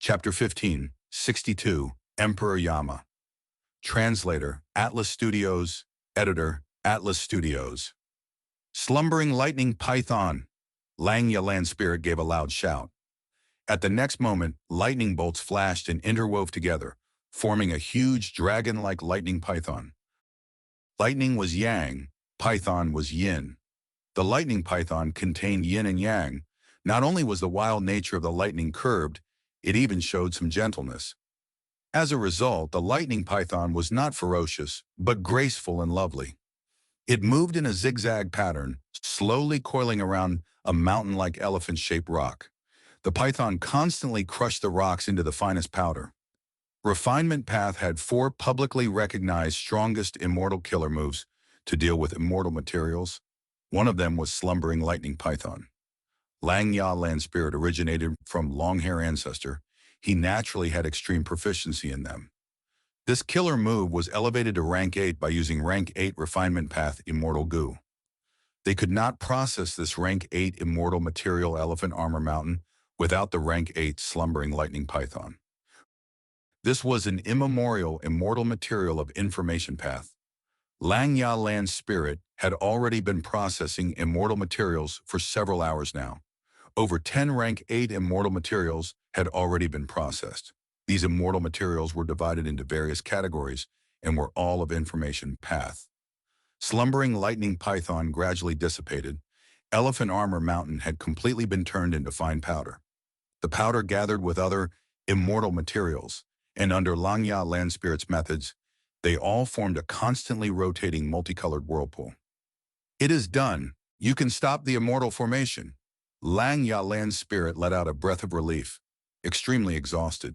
Chapter 15, 62, Emperor Yama. Translator, Atlas Studios. Editor, Atlas Studios. Slumbering lightning python. Langya land spirit gave a loud shout. At the next moment, lightning bolts flashed and interwove together, forming a huge dragon-like lightning python. Lightning was yang, python was yin. The lightning python contained yin and yang. Not only was the wild nature of the lightning curbed, it even showed some gentleness. As a result, the lightning python was not ferocious, but graceful and lovely. It moved in a zigzag pattern, slowly coiling around a mountain-like elephant-shaped rock. The python constantly crushed the rocks into the finest powder. Refinement Path had 4 publicly recognized strongest immortal killer moves to deal with immortal materials. One of them was Slumbering Lightning Python. Langya land spirit originated from long-hair ancestor. He naturally had extreme proficiency in them. This killer move was elevated to rank 8 by using rank 8 Refinement Path Immortal Goo. They could not process this rank 8 immortal material Elephant Armor Mountain without the rank 8 Slumbering Lightning Python. This was an immemorial immortal material of Information Path. Langya land spirit had already been processing immortal materials for several hours now. Over 10 rank 8 immortal materials had already been processed. These immortal materials were divided into various categories and were all of Information Path. Slumbering Lightning Python gradually dissipated. Elephant Armor Mountain had completely been turned into fine powder. The powder gathered with other immortal materials, and under Langya land spirit's methods, they all formed a constantly rotating multicolored whirlpool. It is done. You can stop the immortal formation. Langya land spirit let out a breath of relief, extremely exhausted.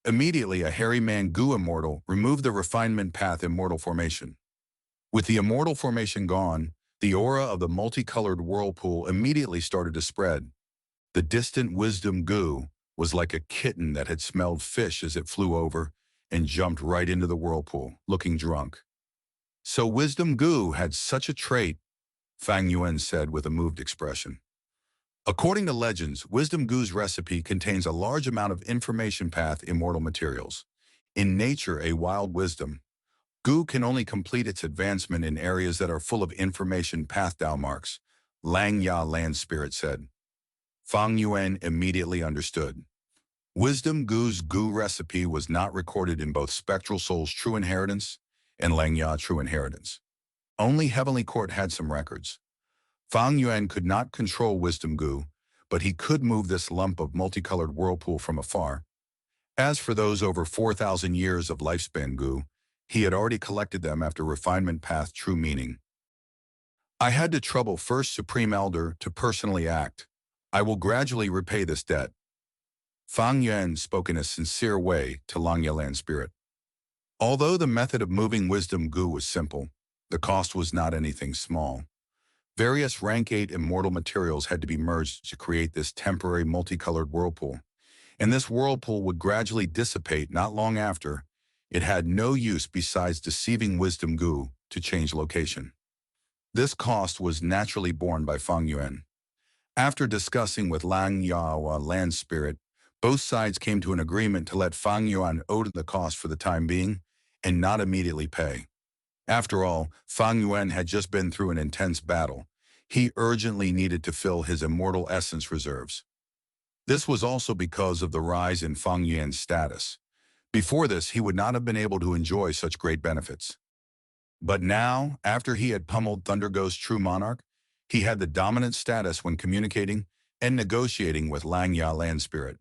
Immediately, a hairy man Goo immortal removed the Refinement Path immortal formation. With the immortal formation gone, the aura of the multicolored whirlpool immediately started to spread. The distant Wisdom Goo was like a kitten that had smelled fish as it flew over and jumped right into the whirlpool, looking drunk. So Wisdom Goo had such a trait, Fang Yuan said with a moved expression. According to legends, Wisdom Goo's recipe contains a large amount of Information Path immortal materials. In nature, a wild wisdom, Goo can only complete its advancement in areas that are full of Information Path Dao marks, Langya land spirit said. Fang Yuan immediately understood. Wisdom Goo's Goo recipe was not recorded in both Spectral Soul's True Inheritance and Langya True Inheritance. Only Heavenly Court had some records. Fang Yuan could not control Wisdom Goo, but he could move this lump of multicolored whirlpool from afar. As for those over 4,000 years of lifespan Goo, he had already collected them after Refinement Path True Meaning. I had to trouble First Supreme Elder to personally act. I will gradually repay this debt. Fang Yuan spoke in a sincere way to Langya land spirit. Although the method of moving Wisdom Goo was simple, the cost was not anything small. Various rank 8 immortal materials had to be merged to create this temporary multicolored whirlpool, and this whirlpool would gradually dissipate not long after. It had no use besides deceiving Wisdom Goo to change location. This cost was naturally borne by Fang Yuan. After discussing with Langya land spirit, both sides came to an agreement to let Fang Yuan owe the cost for the time being and not immediately pay. After all, Fang Yuan had just been through an intense battle. He urgently needed to fill his immortal essence reserves. This was also because of the rise in Fang Yuan's status. Before this, he would not have been able to enjoy such great benefits. But now, after he had pummeled Thunder Ghost True Monarch, he had the dominant status when communicating and negotiating with Langya land spirit.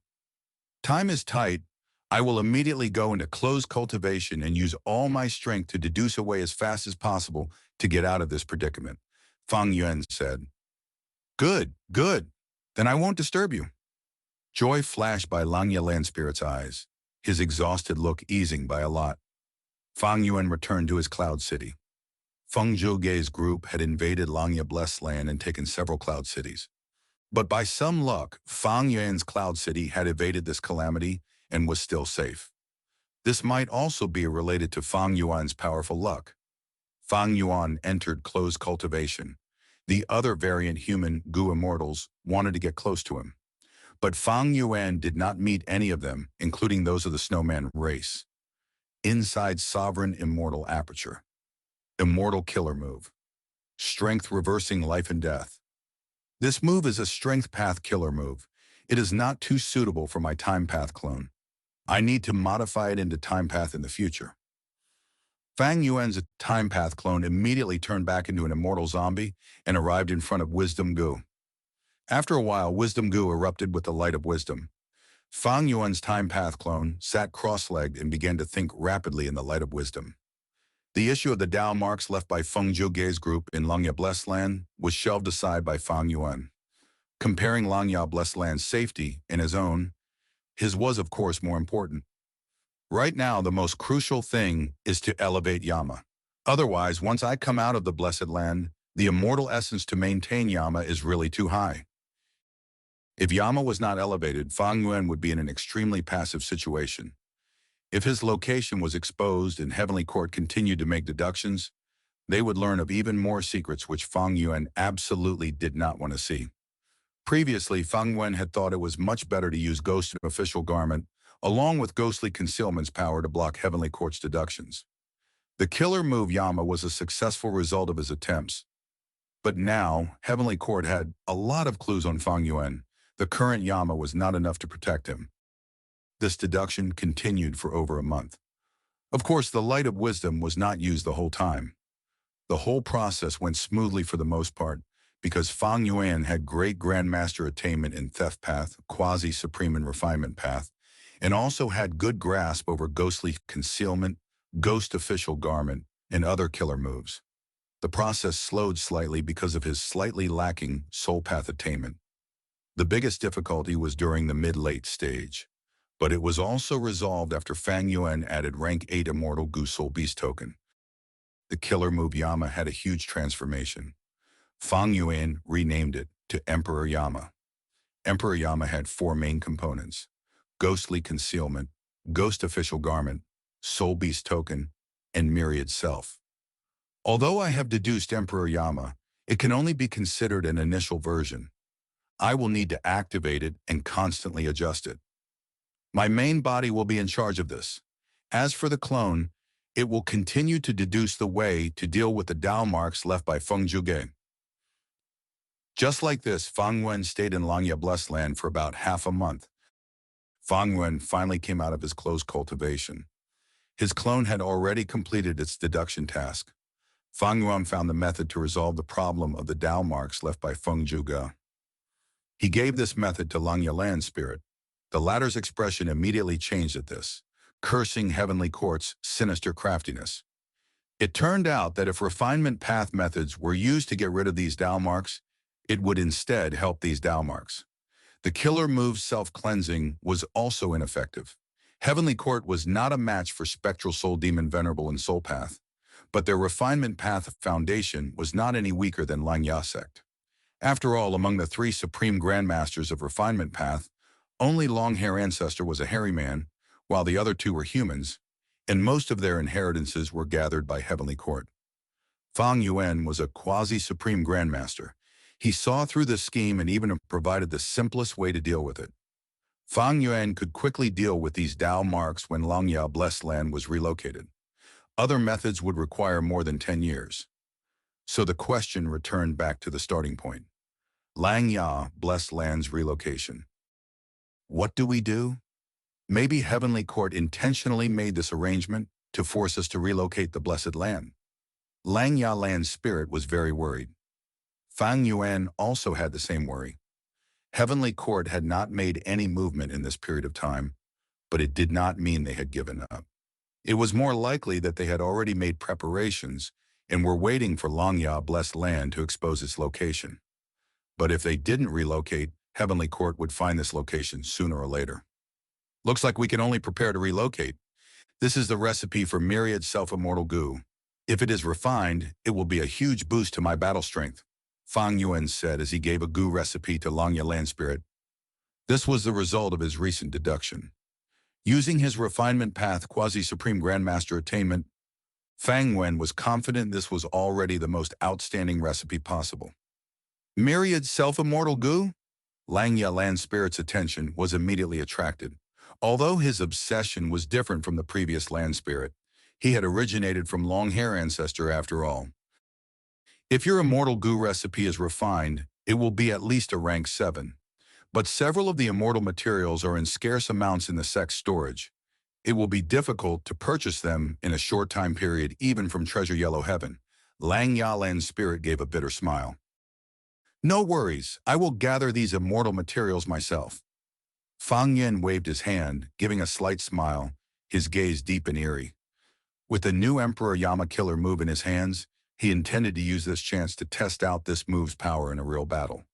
Time is tight. I will immediately go into closed cultivation and use all my strength to deduce a way as fast as possible to get out of this predicament, Fang Yuan said. Good, good. Then I won't disturb you. Joy flashed by Langya land spirit's eyes, his exhausted look easing by a lot. Fang Yuan returned to his cloud city. Feng Zhouge's group had invaded Langya Blessed Land and taken several cloud cities. But by some luck, Fang Yuan's cloud city had evaded this calamity and was still safe. This might also be related to Fang Yuan's powerful luck. Fang Yuan entered closed cultivation. The other variant human Goo immortals wanted to get close to him. But Fang Yuan did not meet any of them, including those of the snowman race. Inside Sovereign Immortal Aperture. Immortal Killer Move. Strength Reversing Life and Death. This move is a Strength Path Killer move. It is not too suitable for my Time Path clone. I need to modify it into Time Path in the future. Fang Yuan's Time Path clone immediately turned back into an immortal zombie and arrived in front of Wisdom Gu. After a while, Wisdom Gu erupted with the light of wisdom. Fang Yuan's Time Path clone sat cross-legged and began to think rapidly in the light of wisdom. The issue of the Tao marks left by Feng Zhuge's group in Langya Blessed Land was shelved aside by Fang Yuan. Comparing Langya Blessed Land's safety and his own, his was of course more important. Right now, the most crucial thing is to elevate Yama. Otherwise, once I come out of the Blessed Land, the immortal essence to maintain Yama is really too high. If Yama was not elevated, Fang Yuan would be in an extremely passive situation. If his location was exposed and Heavenly Court continued to make deductions, they would learn of even more secrets which Fang Yuan absolutely did not want to see. Previously, Fang Yuan had thought it was much better to use Ghost Official Garment along with Ghostly Concealment's power to block Heavenly Court's deductions. The killer move Yama was a successful result of his attempts. But now, Heavenly Court had a lot of clues on Fang Yuan. The current Yama was not enough to protect him. This deduction continued for over a month. Of course, the light of wisdom was not used the whole time. The whole process went smoothly for the most part, because Fang Yuan had great Grandmaster attainment in Theft Path, Quasi-Supreme and Refinement Path, and also had good grasp over Ghostly Concealment, Ghost Official Garment, and other killer moves. The process slowed slightly because of his slightly lacking Soul Path attainment. The biggest difficulty was during the mid-late stage. But it was also resolved after Fang Yuan added rank 8 Immortal Gu Soul Beast token. The killer move Yama had a huge transformation. Fang Yuan renamed it to Emperor Yama. Emperor Yama had 4 main components: Ghostly Concealment, Ghost Official Garment, Soul Beast token, and Myriad Self. Although I have deduced Emperor Yama, it can only be considered an initial version. I will need to activate it and constantly adjust it. My main body will be in charge of this. As for the clone, it will continue to deduce the way to deal with the Tao marks left by Feng Zhuge. Just like this, Fang Yuan stayed in Langya Blessed Land for about half a month. Fang Yuan finally came out of his closed cultivation. His clone had already completed its deduction task. Fang Yuan found the method to resolve the problem of the Tao marks left by Feng Zhuge. He gave this method to Langya Land Spirit. The latter's expression immediately changed at this, cursing Heavenly Court's sinister craftiness. It turned out that if refinement path methods were used to get rid of these Tao marks, it would instead help these Tao marks. The killer move self-cleansing was also ineffective. Heavenly Court was not a match for Spectral Soul Demon Venerable and Soul Path, but their refinement path foundation was not any weaker than Langya sect. After all, among the 3 supreme grandmasters of refinement path, only Longhair Ancestor was a hairy man, while the other 2 were humans, and most of their inheritances were gathered by Heavenly Court. Fang Yuan was a quasi-supreme grandmaster. He saw through the scheme and even provided the simplest way to deal with it. Fang Yuan could quickly deal with these Tao marks when Langya Blessed Land was relocated. Other methods would require more than 10 years. So the question returned back to the starting point. Langya Blessed Land's relocation. What do we do? Maybe Heavenly Court intentionally made this arrangement to force us to relocate the Blessed Land. Langya Land Spirit was very worried. Fang Yuan also had the same worry. Heavenly Court had not made any movement in this period of time, but it did not mean they had given up. It was more likely that they had already made preparations and were waiting for Langya Blessed Land to expose its location. But if they didn't relocate, Heavenly Court would find this location sooner or later. Looks like we can only prepare to relocate. This is the recipe for Myriad Self-Immortal Gu. If it is refined, it will be a huge boost to my battle strength, Fang Yuan said as he gave a Gu recipe to Langya Land Spirit. This was the result of his recent deduction. Using his refinement path quasi-supreme grandmaster attainment, Fang Yuan was confident this was already the most outstanding recipe possible. Myriad Self-Immortal Gu? Lang Ya Land Spirit's attention was immediately attracted. Although his obsession was different from the previous land spirit, he had originated from long-hair ancestor after all. If your immortal goo recipe is refined, it will be at least a rank 7. But several of the immortal materials are in scarce amounts in the sect's storage. It will be difficult to purchase them in a short time period even from Treasure Yellow Heaven. Lang Yalan's spirit gave a bitter smile. No worries, I will gather these immortal materials myself. Fang Yin waved his hand, giving a slight smile, his gaze deep and eerie. With the new Emperor Yama killer move in his hands, he intended to use this chance to test out this move's power in a real battle.